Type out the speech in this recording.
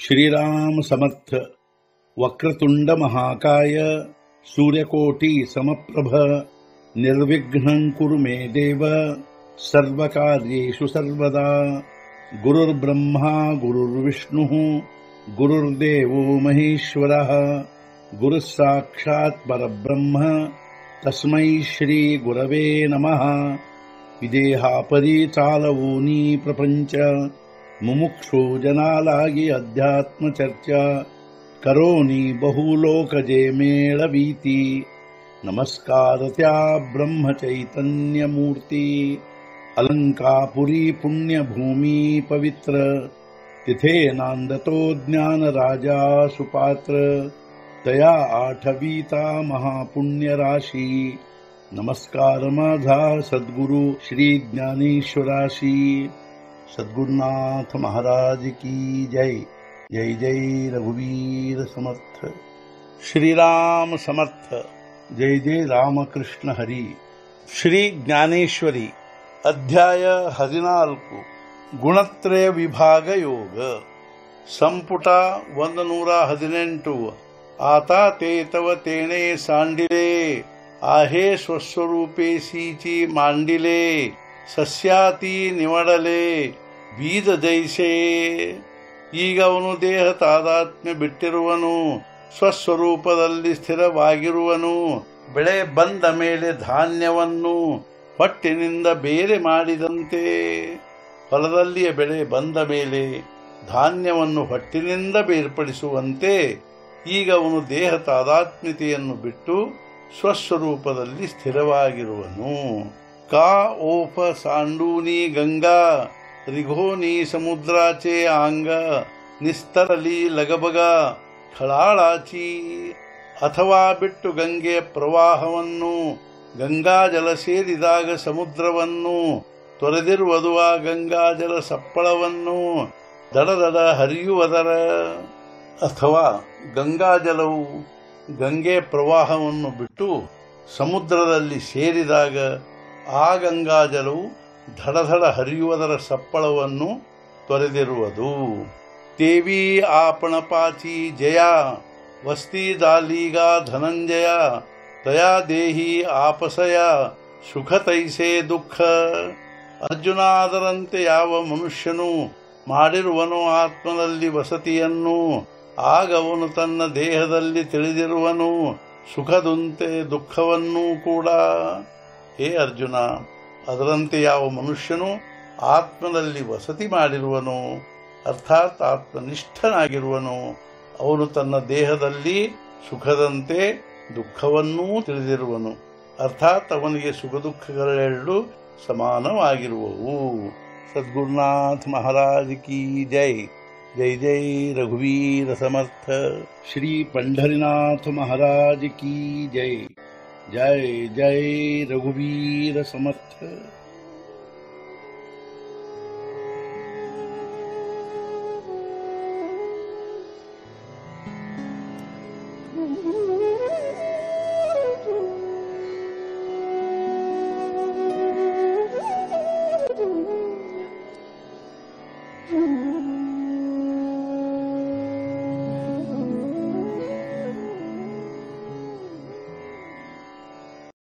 श्रीराम समर्थ। वक्रतुंड महाकाय सूर्यकोटि समप्रभ निर्विघ्नं कुरु मे देव सर्वकार्येषु सर्वदा। गुरुर्ब्रह्मा गुरुर्विष्णुः गुरुर्देवो महेश्वरः गुरुः साक्षात् परब्रह्म तस्मै श्री गुरवे नमः। विदेहापरि चालवूनी प्रपंच मुमुक्षु जनालागी अध्यात्म चर्चा करोनी बहुलोकजे मेळवीती। नमस्कार त्या ब्रह्म चैतन्य मूर्ती। अलंकापुरी पुण्यभूमी पवित्र तिथे नांदतो ज्ञान राजा सुपात्र। तया आठवीता महापुण्य राशी नमस्कार माझा सद्गुरु श्री ज्ञानेश्वराशी। सद्गुरुनाथ महाराज की जय। जय जय रघुवीर समर्थ। श्रीराम समर्थ। जय जय रामकृष्ण हरि। ಶ್ರೀ ಜ್ಞಾನೇಶ್ವರಿ ಅಧ್ಯಾಯ 14 ಗುಣತ್ರಯ ವಿಭಾಗ ಯೋಗ ಸಂಪುಟ 118 ಆತ ತೇತವ ತೇಣೆ ಸಾಂಡಿಲೆ आहे ಸ್ವಸ್ವರೂಪೇಸೀಚಿ ಮಾಂಡಿಲೆ ಸಸ್ಯಾತಿ ನಿವಡಲೆ ಬೀದ ಜೈಸೆ। ಈಗ ಅವನು ದೇಹ ತಾದಾತ್ಮ್ಯ ಬಿಟ್ಟಿರುವನು, ಸ್ವಸ್ವರೂಪದಲ್ಲಿ ಸ್ಥಿರವಾಗಿರುವನು। ಬೆಳೆ ಬಂದ ಮೇಲೆ ಧಾನ್ಯವನ್ನು ಹೊಟ್ಟಿನಿಂದ ಬೇರೆ ಮಾಡಿದಂತೆ, ಹೊಲದಲ್ಲಿಯ ಬೆಳೆ ಬಂದ ಮೇಲೆ ಧಾನ್ಯವನ್ನು ಹೊಟ್ಟಿನಿಂದ ಬೇರ್ಪಡಿಸುವಂತೆ ಈಗ ಅವನು ದೇಹ ತಾದಾತ್ಮ್ಯತೆಯನ್ನು ಬಿಟ್ಟು ಸ್ವಸ್ವರೂಪದಲ್ಲಿ ಸ್ಥಿರವಾಗಿರುವನು। का ओफ सांडूनी गंगा रिघोनी समुद्राचे आंग निस्तरली लगबग ಖಳಾಳಾಚಿ। ಅಥವಾ ಬಿಟ್ಟು ಗಂಗೆಯ ಪ್ರವಾಹವನ್ನು, ಗಂಗಾಜಲ ಸೇರಿದಾಗ ಸಮುದ್ರವನ್ನು ತೊರೆದಿರುವುದು ಆ ಗಂಗಾಜಲ ಸಪ್ಪಳವನ್ನು ದಡದಡ ಹರಿಯುವುದರ। ಅಥವಾ ಗಂಗಾಜಲವು ಗಂಗೆ ಪ್ರವಾಹವನ್ನು ಬಿಟ್ಟು ಸಮುದ್ರದಲ್ಲಿ ಸೇರಿದಾಗ ಆ ಗಂಗಾಜಲವು ಧಡಧಡ ಹರಿಯುವುದರ ಸಪ್ಪಳವನ್ನು ತೊರೆದಿರುವುದು। ದೇವಿ आपणपाची जया वस्ती दालीगा धनंजಯ तया देही आपसಯ ಸುಖ ತೈಸೆ ದುಃಖ। ಅರ್ಜುನ, ಅದರಂತೆ ಯಾವ ಮನುಷ್ಯನು ಮಾಡಿರುವನೋ ಆತ್ಮನಲ್ಲಿ ವಸತಿಯನ್ನು, ಆಗ ಅವನು ತನ್ನ ದೇಹದಲ್ಲಿ ತಿಳಿದಿರುವನು ಸುಖದಂತೆ ದುಃಖವನ್ನೂ ಕೂಡ। ಹೇ ಅರ್ಜುನ, ಅದರಂತೆ ಯಾವ ಮನುಷ್ಯನು ಆತ್ಮದಲ್ಲಿ ವಸತಿ ಮಾಡಿರುವನು, ಅರ್ಥಾತ್ ಆತ್ಮನಿಷ್ಠನಾಗಿರುವನು, ಅವನು ತನ್ನ ದೇಹದಲ್ಲಿ ಸುಖದಂತೆ ದುಃಖವನ್ನೂ ತಿಳಿದಿರುವನು, ಅರ್ಥಾತ್ ಅವನಿಗೆ ಸುಖ ದುಃಖಗಳೆರಡು ಸಮಾನವಾಗಿರುವವು। ಸದ್ಗುರುನಾಥ ಮಹಾರಾಜ್ ಕಿ ಜೈ। जय जय रघुवीर समर्थ। श्री पंढरीनाथ महाराज की जय। जय जय रघुवीर समर्थ।